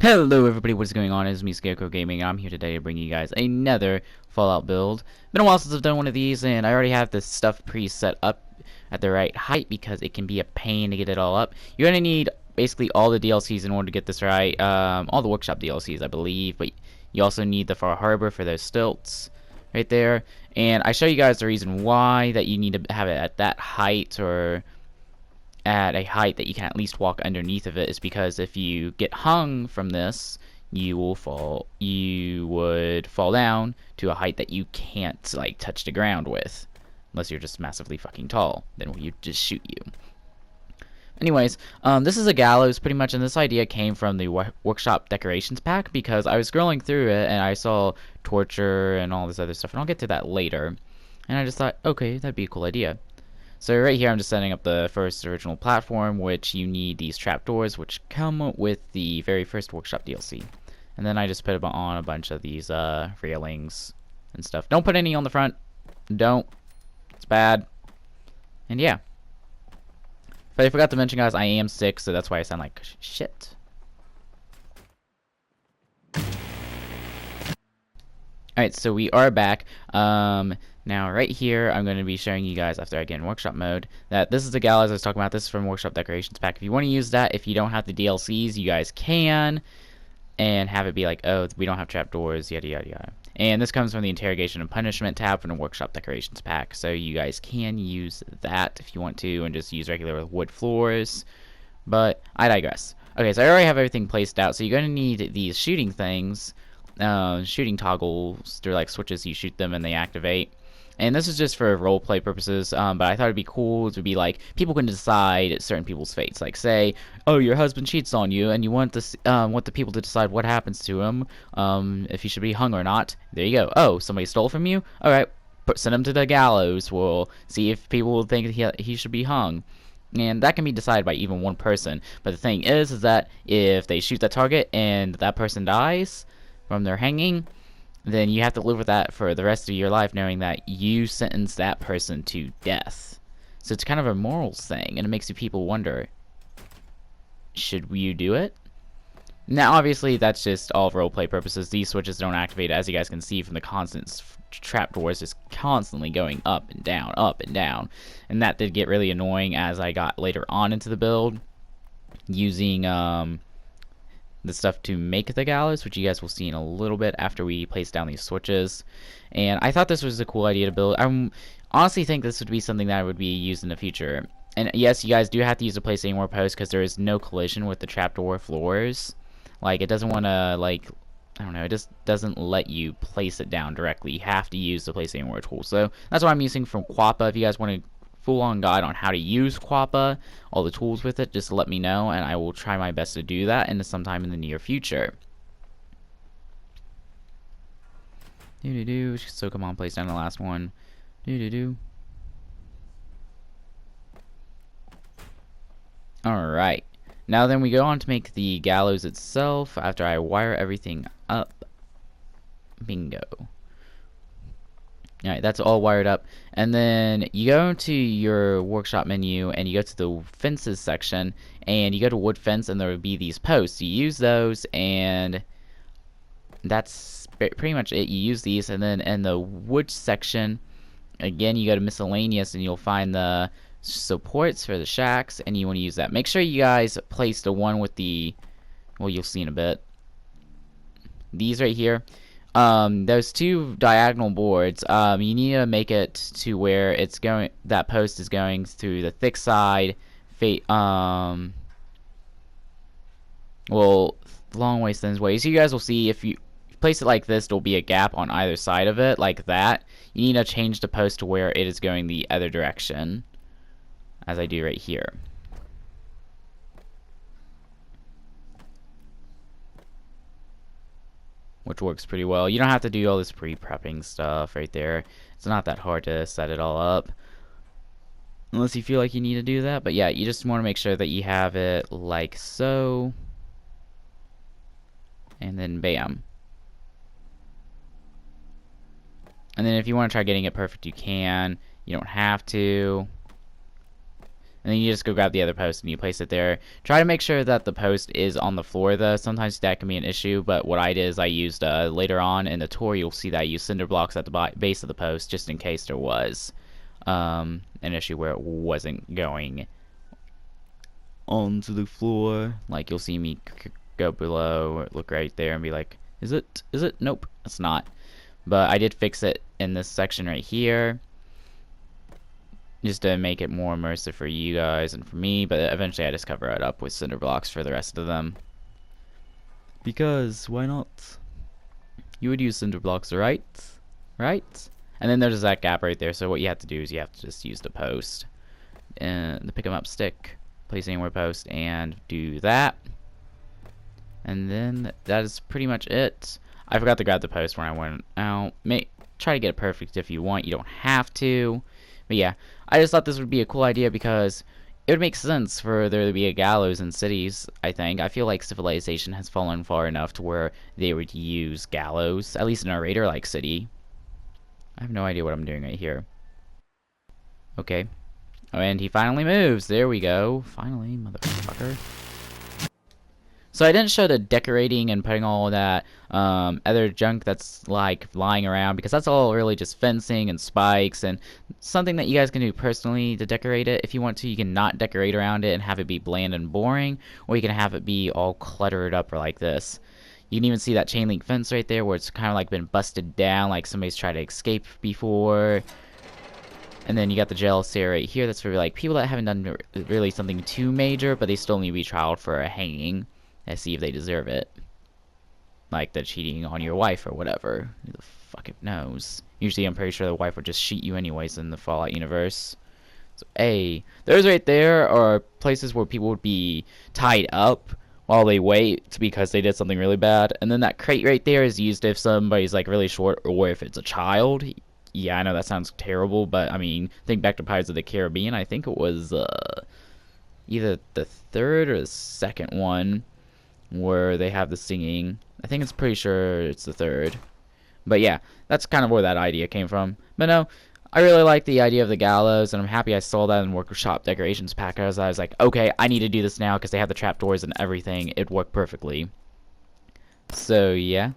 Hello everybody, what is going on? It's me, Scarecrow Gaming. I'm here today to bring you guys another Fallout build. Been a while since I've done one of these, and I already have this stuff pre-set up at the right height because it can be a pain to get it all up. You're gonna need basically all the DLCs in order to get this right. All the workshop DLCs, I believe, but you also need the Far Harbor for those stilts right there. And I show you guys the reason why that you need to have it at that height, or at a height that you can at least walk underneath of it, is because if you get hung from this, you would fall down to a height that you can't like touch the ground with, unless you're just massively fucking tall. Then you just shoot you. Anyways, this is a gallows pretty much, and this idea came from the workshop decorations pack because I was scrolling through it and I saw torture and all this other stuff, and I'll get to that later. And I just thought, okay, that'd be a cool idea. So right here I'm just setting up the first original platform, which you need these trapdoors, which come with the very first workshop DLC. And then I just put on a bunch of these railings and stuff. Don't put any on the front. Don't. It's bad. And yeah. But I forgot to mention, guys, I am sick, so that's why I sound like shit. Alright, so we are back. Now, right here, I'm going to be showing you guys, after I get in workshop mode, that this is the gallows I was talking about. This is from workshop decorations pack. If you want to use that, if you don't have the DLCs, you guys can, and have it be like, oh, we don't have trapdoors, yada yada yada. And this comes from the interrogation and punishment tab from the workshop decorations pack, so you guys can use that if you want to, and just use regular wood floors. But I digress. Okay, so I already have everything placed out, so you're going to need these shooting things, shooting toggles. They're like switches, you shoot them and they activate. And this is just for roleplay purposes, but I thought it'd be cool to be like, people can decide certain people's fates. Like, say, oh, your husband cheats on you, and you want the people to decide what happens to him, if he should be hung or not. There you go. Oh, somebody stole from you? Alright, send him to the gallows. We'll see if people will think he should be hung. And that can be decided by even one person. But the thing is that if they shoot that target and that person dies from their hanging, then you have to live with that for the rest of your life, knowing that you sentenced that person to death. So it's kind of a morals thing, and it makes you people wonder, should you do it? Now, obviously, that's just all roleplay purposes. These switches don't activate, as you guys can see from the constant trapdoors just constantly going up and down, up and down. And that did get really annoying as I got later on into the build, using the stuff to make the gallows, which you guys will see in a little bit after we place down these switches. And I thought this was a cool idea to build. I honestly think this would be something that would be used in the future. And yes, you guys do have to use the place anywhere post because there is no collision with the trapdoor floors. Like, it doesn't want to, like, I don't know, it just doesn't let you place it down directly. You have to use the place anywhere tool. So that's what I'm using from Quappa. If you guys want to full-on guide on how to use Quappa, all the tools with it, just let me know, and I will try my best to do that sometime in the near future. So come on, place down the last one. Alright. Now then we go on to make the gallows itself after I wire everything up. Bingo. Alright, that's all wired up. And then you go to your workshop menu and you go to the fences section and you go to wood fence, and there will be these posts. You use those, and that's pretty much it. You use these, and then in the wood section, again, you go to miscellaneous and you'll find the supports for the shacks, and you want to use that. Make sure you guys place the one with the, well, you'll see in a bit, these right here. Those two diagonal boards, you need to make it to where it's going, that post is going through the thick side, well, long ways, thin ways. So you guys will see, if you place it like this, there'll be a gap on either side of it, like that. You need to change the post to where it is going the other direction, as I do right here. Which works pretty well. You don't have to do all this pre-prepping stuff right there. It's not that hard to set it all up, unless you feel like you need to do that. But yeah, you just want to make sure that you have it like so, and then bam. And then if you want to try getting it perfect, you can. You don't have to. and then you just go grab the other post and you place it there. Try to make sure that the post is on the floor though. Sometimes that can be an issue, but what I did is I used later on in the tour you'll see that I used cinder blocks at the base of the post just in case there was an issue where it wasn't going onto the floor. Like you'll see me go below or look right there and be like, is it? Nope, it's not. But I did fix it in this section right here just to make it more immersive for you guys and for me, but eventually I just cover it up with cinder blocks for the rest of them. Because why not? You would use cinder blocks, right? Right? And then there's that gap right there, so what you have to do is you have to just use the post and the pick 'em up stick, place anywhere post, and do that. And then that is pretty much it. I forgot to grab the post when I went out. Try to get it perfect if you want. You don't have to. But yeah, I just thought this would be a cool idea because it would make sense for there to be a gallows in cities, I think. I feel like civilization has fallen far enough to where they would use gallows, at least in a raider-like city. I have no idea what I'm doing right here. Okay. Oh, and he finally moves. There we go. Finally, motherfucker. So I didn't show the decorating and putting all that other junk that's like lying around because that's all really just fencing and spikes and something that you guys can do personally to decorate it. If you want to, you can not decorate around it and have it be bland and boring, or you can have it be all cluttered up or like this. You can even see that chain link fence right there where it's kind of like been busted down like somebody's tried to escape before. And then you got the jail cell right here that's for like people that haven't done really something too major, but they still need to be trialed for a hanging. And see if they deserve it. Like the cheating on your wife or whatever. Who the fuck it knows? Usually I'm pretty sure the wife would just cheat you anyways in the Fallout universe. So, hey, those right there are places where people would be tied up while they wait because they did something really bad. And then that crate right there is used if somebody's like really short or if it's a child. Yeah, I know that sounds terrible, but I mean, think back to Pirates of the Caribbean. I think it was either the third or the second one where they have the singing. I think it's pretty sure it's the third. But yeah, that's kind of where that idea came from. But no, I really like the idea of the gallows, and I'm happy I saw that in Workshop Decorations pack. I was like, okay, I need to do this now because they have the trapdoors and everything. It worked perfectly. So yeah,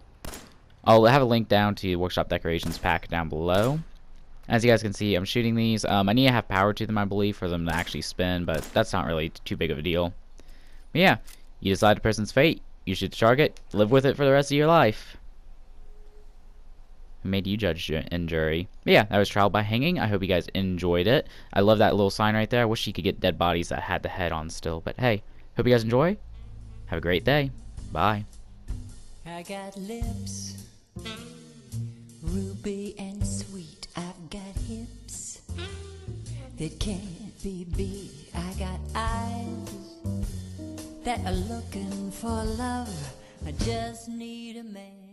I'll have a link down to Workshop Decorations pack down below. As you guys can see, I'm shooting these. I need to have power to them, I believe, for them to actually spin, but that's not really too big of a deal. But yeah. You decide a person's fate, you shoot the target, live with it for the rest of your life. Who made you judge and jury? But yeah, that was Trial by Hanging. I hope you guys enjoyed it. I love that little sign right there. I wish you could get dead bodies that had the head on still. But hey, hope you guys enjoy. Have a great day. Bye. I got lips, ruby and sweet. I've got hips that can't be beat. I got eyes that are looking for love. I just need a man.